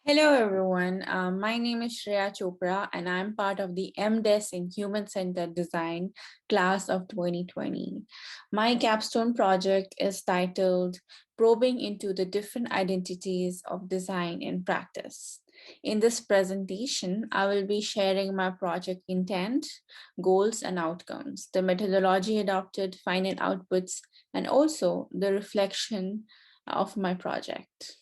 Hello, everyone. My name is Shreya Chopra, and I'm part of the MDes in Human Centered Design class of 2020. My capstone project is titled Probing into the Different Identities of Design in Practice. In this presentation, I will be sharing my project intent, goals, and outcomes, the methodology adopted, final outputs, and also the reflection of my project.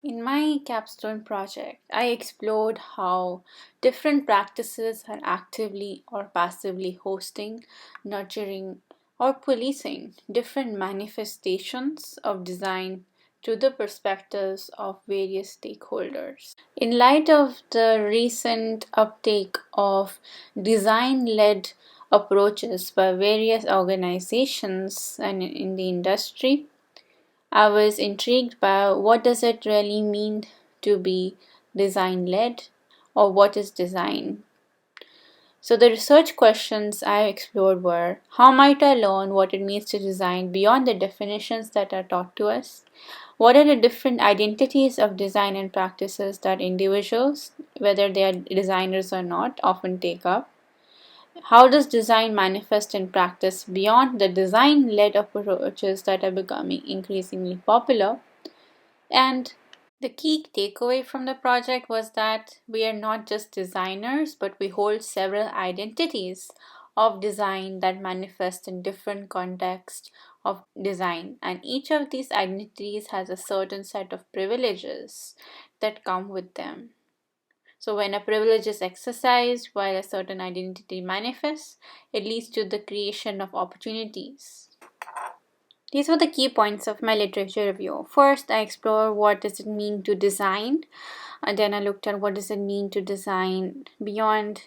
In my capstone project, I explored how different practices are actively or passively hosting, nurturing, or policing different manifestations of design through the perspectives of various stakeholders. In light of the recent uptake of design led approaches by various organizations and in the industry, I was intrigued by what does it really mean to be design led or what is design. So the research questions I explored were how might I learn what it means to design beyond the definitions that are taught to us? What are the different identities of design and practices that individuals, whether they are designers or not, often take up? How does design manifest in practice beyond the design led approaches that are becoming increasingly popular? And the key takeaway from the project was that we are not just designers, but we hold several identities of design that manifest in different contexts of design. And each of these identities has a certain set of privileges that come with them. So, when a privilege is exercised while a certain identity manifests, it leads to the creation of opportunities. These were the key points of my literature review. First, I explored what does it mean to design, and then I looked at what does it mean to design beyond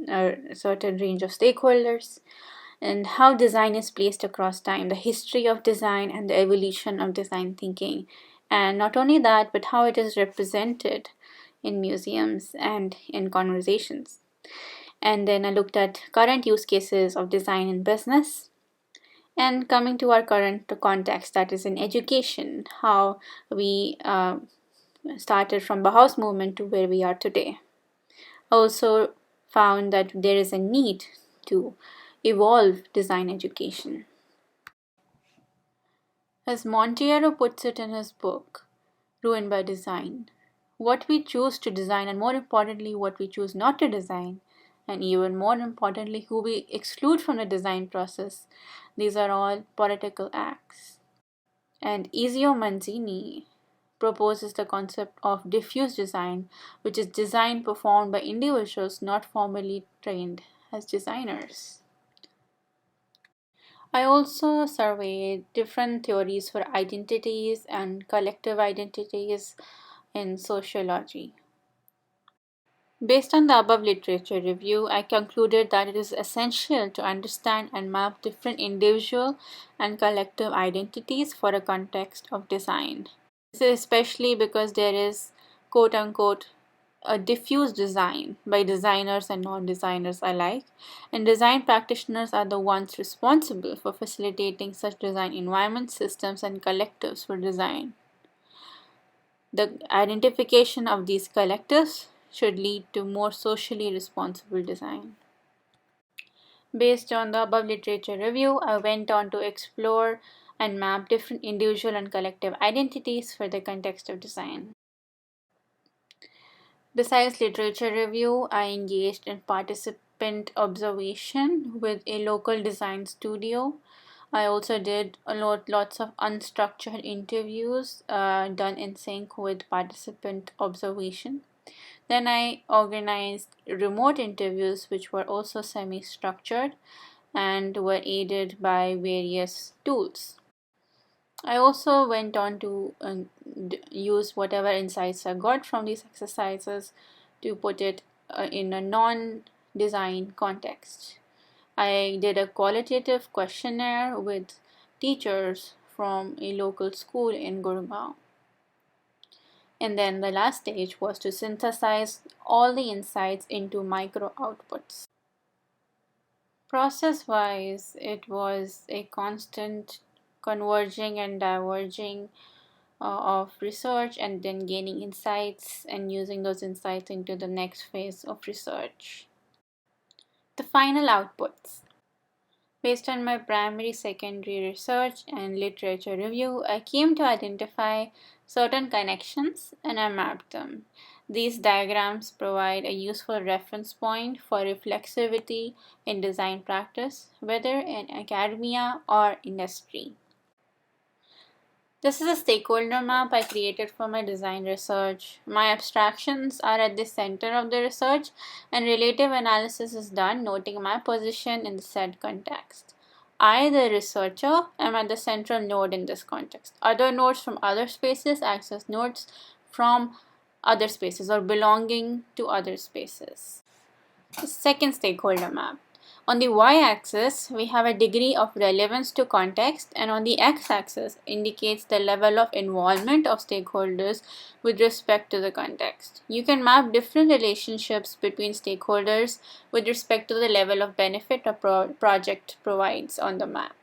a certain range of stakeholders, and how design is placed across time, the history of design and the evolution of design thinking. And not only that, but how it is represented in museums and in conversations. And then I looked at current use cases of design in business, and coming to our current context, that is in education, how we started from Bauhaus movement to where we are today. Also found that there is a need to evolve design education. As Monteiro puts it in his book, Ruined by Design, what we choose to design, and more importantly, what we choose not to design, and even more importantly, who we exclude from the design process, these are all political acts. And Ezio Manzini proposes the concept of diffuse design, which is design performed by individuals not formally trained as designers. I also surveyed different theories for identities and collective identities in sociology. Based on the above literature review, I concluded that it is essential to understand and map different individual and collective identities for a context of design. This is especially because there is quote unquote a diffuse design by designers and non designers alike, and design practitioners are the ones responsible for facilitating such design environments, systems, and collectives for design. The identification of these collectives should lead to more socially responsible design. Based on the above literature review, I went on to explore and map different individual and collective identities for the context of design. Besides literature review, I engaged in participant observation with a local design studio. I also did lots of unstructured interviews done in sync with participant observation. Then I organized remote interviews, which were also semi structured and were aided by various tools. I also went on to use whatever insights I got from these exercises to put it in a non design context. I did a qualitative questionnaire with teachers from a local school in Gurgaon. And then the last stage was to synthesize all the insights into micro outputs. Process wise, it was a constant converging and diverging of research and then gaining insights and using those insights into the next phase of research. The final outputs. Based on my primary, secondary research and literature review, I came to identify certain connections and I mapped them. These diagrams provide a useful reference point for reflexivity in design practice, whether in academia or industry. This is a stakeholder map I created for my design research. My abstractions are at the center of the research, and relative analysis is done, noting my position in the said context. I, the researcher, am at the central node in this context. Other nodes from other spaces access nodes from other spaces or belonging to other spaces. The second stakeholder map. On the y-axis, we have a degree of relevance to context, and on the x-axis indicates the level of involvement of stakeholders with respect to the context. You can map different relationships between stakeholders with respect to the level of benefit a project provides on the map.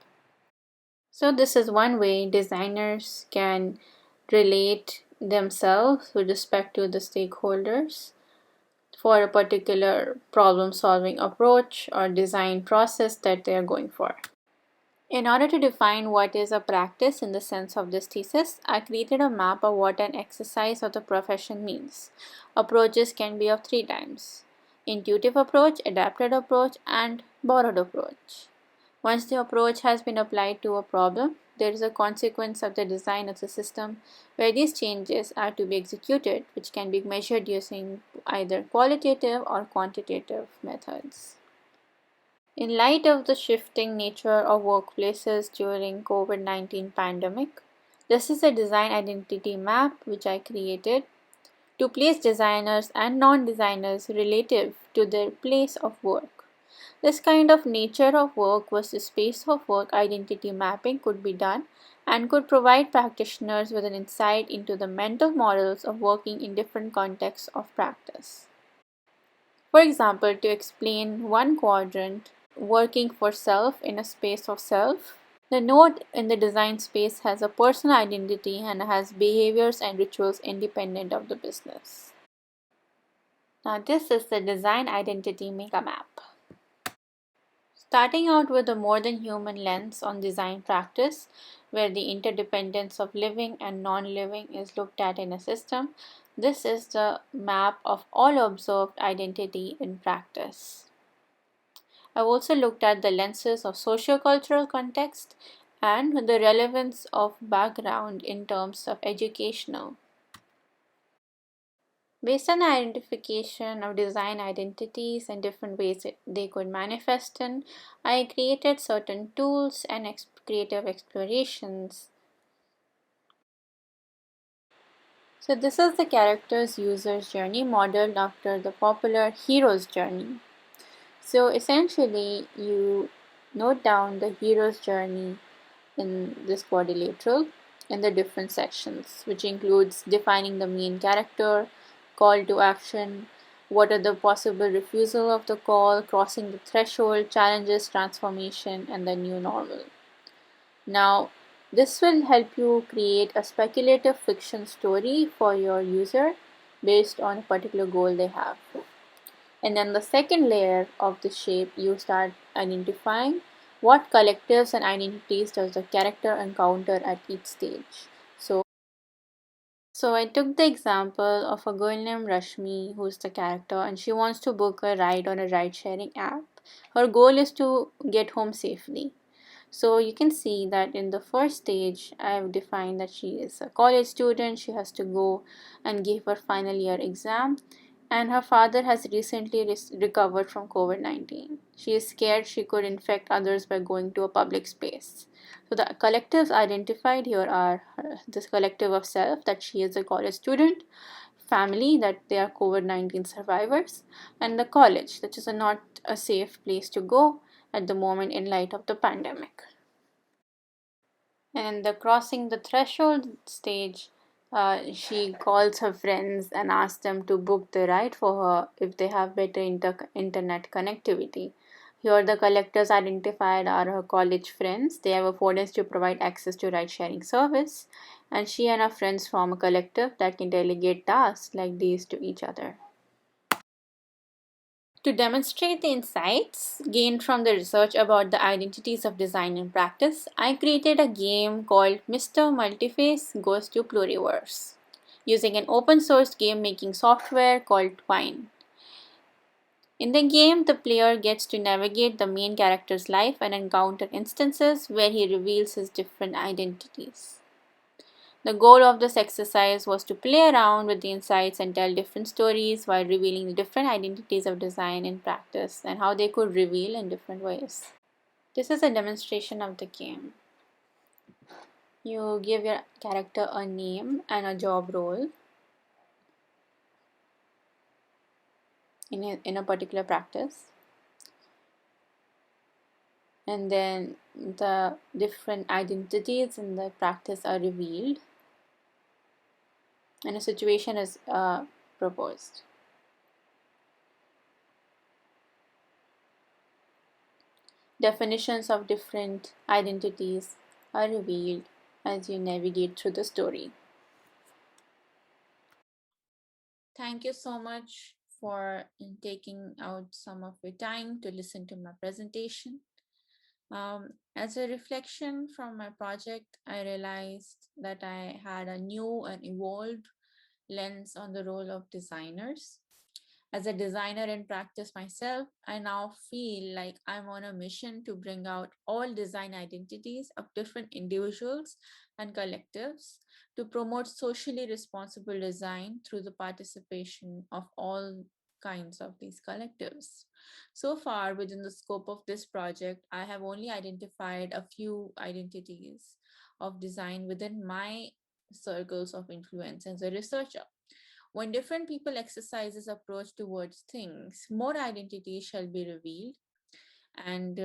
So this is one way designers can relate themselves with respect to the stakeholders for a particular problem solving approach or design process that they are going for. In order to define what is a practice in the sense of this thesis, I created a map of what an exercise of the profession means. Approaches can be of three types: intuitive approach, adapted approach, and borrowed approach. Once the approach has been applied to a problem, there is a consequence of the design of the system where these changes are to be executed, which can be measured using either qualitative or quantitative methods. In light of the shifting nature of workplaces during COVID-19 pandemic, this is a design identity map which I created to place designers and non-designers relative to their place of work. This kind of nature of work versus space of work identity mapping could be done and could provide practitioners with an insight into the mental models of working in different contexts of practice. For example, to explain one quadrant, working for self in a space of self, the node in the design space has a personal identity and has behaviors and rituals independent of the business. Now, this is the design identity mega map. Starting out with a more than human lens on design practice, where the interdependence of living and non living is looked at in a system, this is the map of all observed identity in practice. I've also looked at the lenses of sociocultural context and the relevance of background in terms of educational. Based on the identification of design identities and different ways they could manifest in, I created certain tools and creative explorations. So this is the character's user's journey modeled after the popular hero's journey. So essentially, you note down the hero's journey in this quadrilateral in the different sections, which includes defining the main character, call to action, what are the possible refusal of the call, crossing the threshold, challenges, transformation, and the new normal. Now, this will help you create a speculative fiction story for your user based on a particular goal they have. And then the second layer of the shape, you start identifying what collectives and identities does the character encounter at each stage. So I took the example of a girl named Rashmi, who's the character, and she wants to book a ride on a ride sharing app. Her goal is to get home safely. So you can see that in the first stage, I have defined that she is a college student. She has to go and give her final year exam, and her father has recently recovered from COVID-19. She is scared she could infect others by going to a public space. So the collectives identified here are this collective of self, that she is a college student, family, that they are COVID-19 survivors, and the college, that is not a safe place to go at the moment in light of the pandemic. And the crossing the threshold stage, she calls her friends and asks them to book the ride for her if they have better internet connectivity. Here, the collectors identified are her college friends. They have affordance to provide access to ride sharing service. and she and her friends form a collective that can delegate tasks like these to each other. To demonstrate the insights gained from the research about the identities of design in practice, I created a game called Mr. Multiface Goes to Pluriverse using an open source game making software called Twine. In the game, the player gets to navigate the main character's life and encounter instances where he reveals his different identities. The goal of this exercise was to play around with the insights and tell different stories while revealing the different identities of design in practice and how they could reveal in different ways. This is a demonstration of the game. You give your character a name and a job role in a particular practice, and then the different identities in the practice are revealed and a situation is proposed. Definitions of different identities are revealed as you navigate through the story. Thank you so much for taking out some of your time to listen to my presentation. As a reflection from my project, I realized that I had a new and evolved lens on the role of designers. As a designer in practice myself, I now feel like I'm on a mission to bring out all design identities of different individuals and collectives to promote socially responsible design through the participation of all kinds of these collectives. So far, within the scope of this project, I have only identified a few identities of design within my circles of influence as a researcher. When different people exercise this approach towards things, more identities shall be revealed and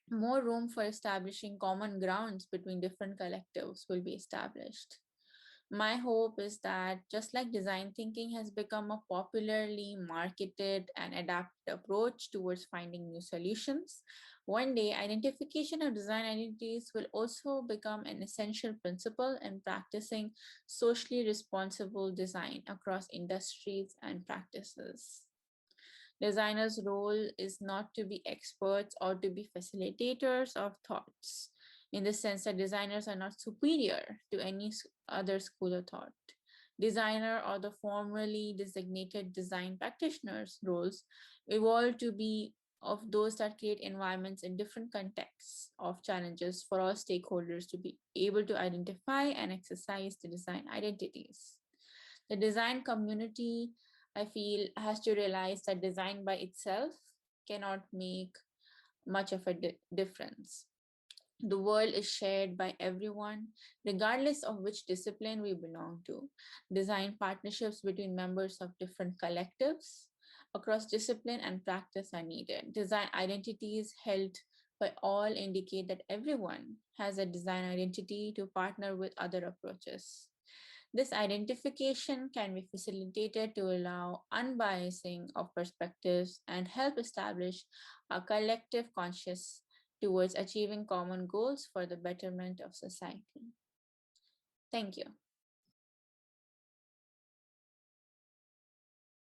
more room for establishing common grounds between different collectives will be established. My hope is that just like design thinking has become a popularly marketed and adapted approach towards finding new solutions, one day identification of design identities will also become an essential principle in practicing socially responsible design across industries and practices. Designers' role is not to be experts or to be facilitators of thoughts, in the sense that designers are not superior to any other school of thought. Designer or the formally designated design practitioners' roles evolve to be of those that create environments in different contexts of challenges for all stakeholders to be able to identify and exercise the design identities. The design community, I feel, has to realize that design by itself cannot make much of a difference. The world is shared by everyone, regardless of which discipline we belong to. Design partnerships between members of different collectives across discipline and practice are needed. Design identities held by all indicate that everyone has a design identity to partner with other approaches. This identification can be facilitated to allow unbiasing of perspectives and help establish a collective conscious towards achieving common goals for the betterment of society. Thank you.